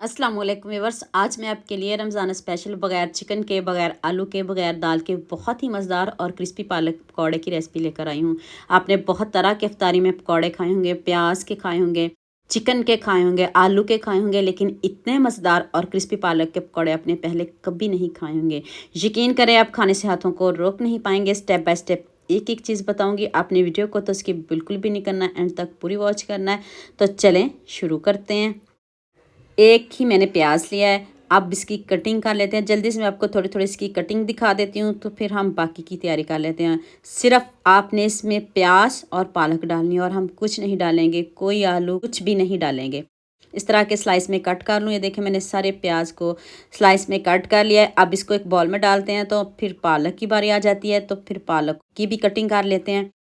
अस्सलाम वालेकुम व्यूअर्स। आज मैं आपके लिए रमज़ान स्पेशल बगैर चिकन के, बगैर आलू के, बगैर दाल के बहुत ही मज़ेदार और क्रिस्पी पालक पकौड़े की रेसिपी लेकर आई हूँ। आपने बहुत तरह के इफ्तारी में पकौड़े खाए होंगे, प्याज के खाए होंगे, चिकन के खाए होंगे, आलू के खाए होंगे, लेकिन इतने मज़ेदार और क्रिस्पी पालक के पकौड़े आपने पहले कभी नहीं खाए होंगे। यकीन करें, आप खाने से हाथों को रोक नहीं पाएंगे। स्टेप बाय स्टेप एक एक चीज़ बताऊंगी। आपने वीडियो को तो स्किप बिल्कुल भी नहीं करना, एंड तक पूरी वॉच करना है। तो चलें शुरू करते हैं। एक ही मैंने प्याज लिया है। अब इसकी कटिंग कर लेते हैं। जल्दी से मैं आपको थोड़ी थोड़ी इसकी कटिंग दिखा देती हूँ, तो फिर हम बाकी की तैयारी कर लेते हैं। सिर्फ आपने इसमें प्याज और पालक डालनी है, और हम कुछ नहीं डालेंगे, कोई आलू कुछ भी नहीं डालेंगे। इस तरह के स्लाइस में कट कर लूँ। ये देखें, मैंने सारे प्याज को स्लाइस में कट कर लिया है। अब इसको एक बॉल में डालते हैं, तो फिर पालक की बारी आ जाती है, तो फिर पालक की भी कटिंग कर लेते हैं।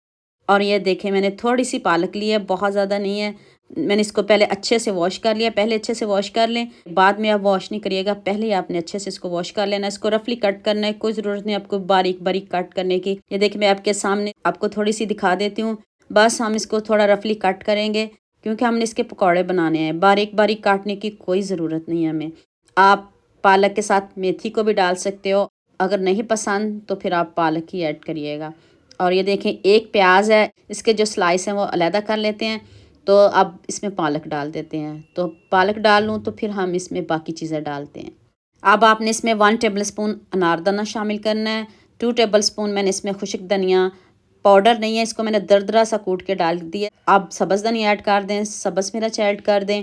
और ये देखें, मैंने थोड़ी सी पालक ली है, बहुत ज़्यादा नहीं है। मैंने इसको पहले अच्छे से वॉश कर लिया। पहले अच्छे से वॉश कर लें, बाद में आप वॉश नहीं करिएगा, पहले ही आपने अच्छे से इसको वॉश कर लेना। इसको रफली कट करना है, कोई ज़रूरत नहीं आपको बारीक बारीक कट करने की। ये देखिए, मैं आपके सामने आपको थोड़ी सी दिखा देती हूँ। बस हम इसको थोड़ा रफली कट करेंगे, क्योंकि हमने इसके पकौड़े बनाने हैं। बारीक बारीक काटने की कोई ज़रूरत नहीं है हमें। आप पालक के साथ मेथी को भी डाल सकते हो। अगर नहीं पसंद तो फिर आप पालक ही ऐड करिएगा। और ये देखें, एक प्याज है, इसके जो स्लाइस हैं वो अलहदा कर लेते हैं। तो अब इसमें पालक डाल देते हैं। तो पालक डाल लूँ तो फिर हम इसमें बाकी चीज़ें डालते हैं। अब आपने इसमें 1 टेबल स्पून अनारदाना शामिल करना है। 2 टेबल स्पून मैंने इसमें खुश्क धनिया पाउडर नहीं है, इसको मैंने दरदरा सा कूट के डाल दिया। आप सब्ज़ धनिया ऐड कर दें, सब्ज़ मिर्च ऐड कर दें,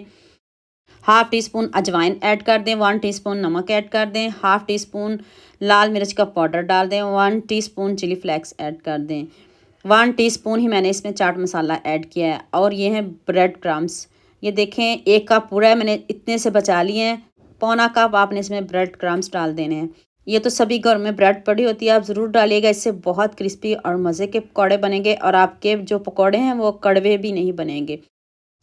हाफ़ टी स्पून अजवाइन ऐड कर दें, 1 टीस्पून नमक ऐड कर दें, हाफ़ टी स्पून लाल मिर्च का पाउडर डाल दें, 1 टीस्पून चिली फ्लेक्स ऐड कर दें। 1 टीस्पून ही मैंने इसमें चाट मसाला ऐड किया है। और ये है ब्रेड क्रम्स। ये देखें, 1 कप पूरा है, मैंने इतने से बचा लिए हैं। पौना कप आपने इसमें ब्रेड क्रम्स डाल देने हैं। ये तो सभी घर में ब्रेड पड़ी होती है, आप ज़रूर डालिएगा। इससे बहुत क्रिस्पी और मज़े के पकौड़े बनेंगे, और आपके जो पकौड़े हैं वो कड़वे भी नहीं बनेंगे।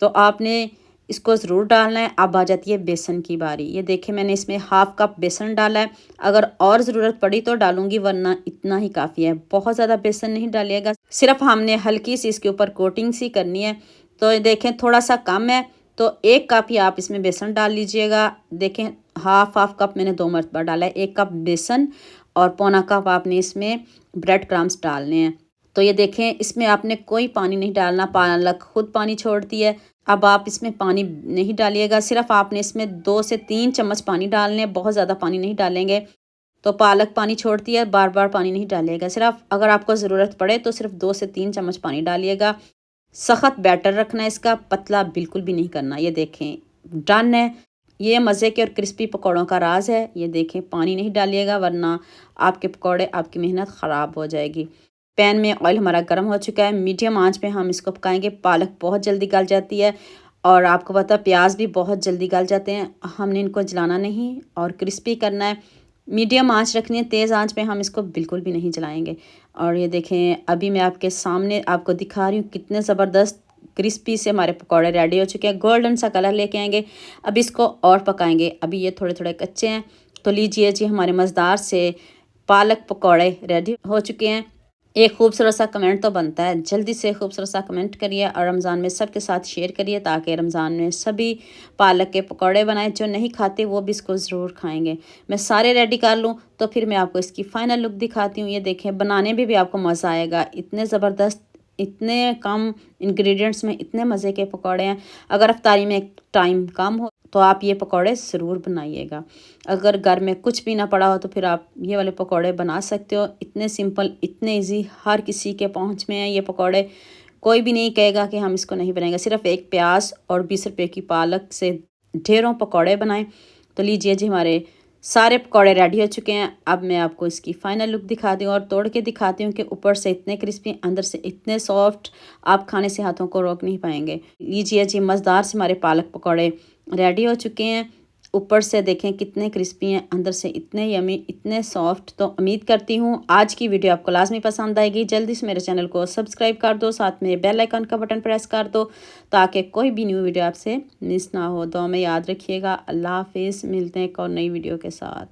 तो आपने इसको ज़रूर डालना है। अब आ जाती है बेसन की बारी। ये देखें, मैंने इसमें हाफ़ कप बेसन डाला है। अगर और ज़रूरत पड़ी तो डालूंगी, वरना इतना ही काफ़ी है। बहुत ज़्यादा बेसन नहीं डालिएगा, सिर्फ हमने हल्की सी इसके ऊपर कोटिंग सी करनी है। तो ये देखें, थोड़ा सा कम है, तो 1 कप ही आप इसमें बेसन डाल लीजिएगा। देखें, हाफ़ कप मैंने 2 मरतबा डाला है। 1 कप बेसन और पौना कप आपने इसमें ब्रेड क्रम्स डालने हैं। तो ये देखें, इसमें आपने कोई पानी नहीं डालना, पालक खुद पानी छोड़ती है। अब आप इसमें पानी नहीं डालिएगा, सिर्फ आपने इसमें 2 से 3 चम्मच पानी डालने हैं, बहुत ज़्यादा पानी नहीं डालेंगे। तो पालक पानी छोड़ती है, बार बार पानी नहीं डालिएगा। सिर्फ अगर आपको ज़रूरत पड़े तो सिर्फ 2 से 3 चम्मच पानी डालिएगा। सख्त बैटर रखना है इसका, पतला बिल्कुल भी नहीं करना। ये देखें, डन है। ये मज़े के और क्रिस्पी पकौड़ों का राज है। ये देखें, पानी नहीं डालिएगा, वरना आपके पकौड़े, आपकी मेहनत ख़राब हो जाएगी। पैन में ऑयल हमारा गर्म हो चुका है। मीडियम आंच पे हम इसको पकाएंगे। पालक बहुत जल्दी गल जाती है, और आपको पता है प्याज भी बहुत जल्दी गल जाते हैं। हमने इनको जलाना नहीं और क्रिस्पी करना है। मीडियम आंच रखनी है, तेज़ आंच पे हम इसको बिल्कुल भी नहीं जलाएंगे। और ये देखें, अभी मैं आपके सामने आपको दिखा रही हूँ कितने ज़बरदस्त क्रिस्पी से हमारे पकौड़े रेडी हो चुके हैं। गोल्डन सा कलर लेके आएंगे। अब इसको और पकाएंगे। अभी ये थोड़े थोड़े कच्चे हैं। तो लीजिए जी, हमारे मज़ेदार से पालक पकौड़े रेडी हो चुके हैं। एक खूबसूरत सा कमेंट तो बनता है, जल्दी से खूबसूरत सा कमेंट करिए, और रमज़ान में सबके साथ शेयर करिए, ताकि रमज़ान में सभी पालक के पकौड़े बनाएं। जो नहीं खाते वो भी इसको ज़रूर खाएंगे। मैं सारे रेडी कर लूँ तो फिर मैं आपको इसकी फ़ाइनल लुक दिखाती हूँ। ये देखें, बनाने में भी आपको मज़ा आएगा। इतने ज़बरदस्त, इतने कम इंग्रेडिएंट्स में इतने मज़े के पकौड़े हैं। अगर अफ्तारी में टाइम कम हो तो आप ये पकौड़े ज़रूर बनाइएगा। अगर घर में कुछ भी ना पड़ा हो तो फिर आप ये वाले पकौड़े बना सकते हो। इतने सिंपल, इतने इजी, हर किसी के पहुंच में है ये पकौड़े। कोई भी नहीं कहेगा कि हम इसको नहीं बनाएंगे। सिर्फ 1 प्याज और 20 रुपए की पालक से ढेरों पकौड़े बनाएं। तो लीजिए जी, हमारे सारे पकौड़े रेडी हो चुके हैं। अब मैं आपको इसकी फ़ाइनल लुक दिखाती हूँ, और तोड़ के दिखाती हूँ कि ऊपर से इतने क्रिस्पी, अंदर से इतने सॉफ्ट, आप खाने से हाथों को रोक नहीं पाएंगे। लीजिए जी, मज़ेदार से हमारे पालक पकौड़े रेडी हो चुके हैं। ऊपर से देखें कितने क्रिस्पी हैं, अंदर से इतने यमी, इतने सॉफ्ट। तो उम्मीद करती हूँ आज की वीडियो आपको लाजमी पसंद आएगी। जल्दी से मेरे चैनल को सब्सक्राइब कर दो, साथ में बेल आइकन का बटन प्रेस कर दो, ताकि कोई भी न्यू वीडियो आपसे मिस ना हो। तो हमें याद रखिएगा। अल्लाह हाफिज़। मिलते हैं एक और नई वीडियो के साथ।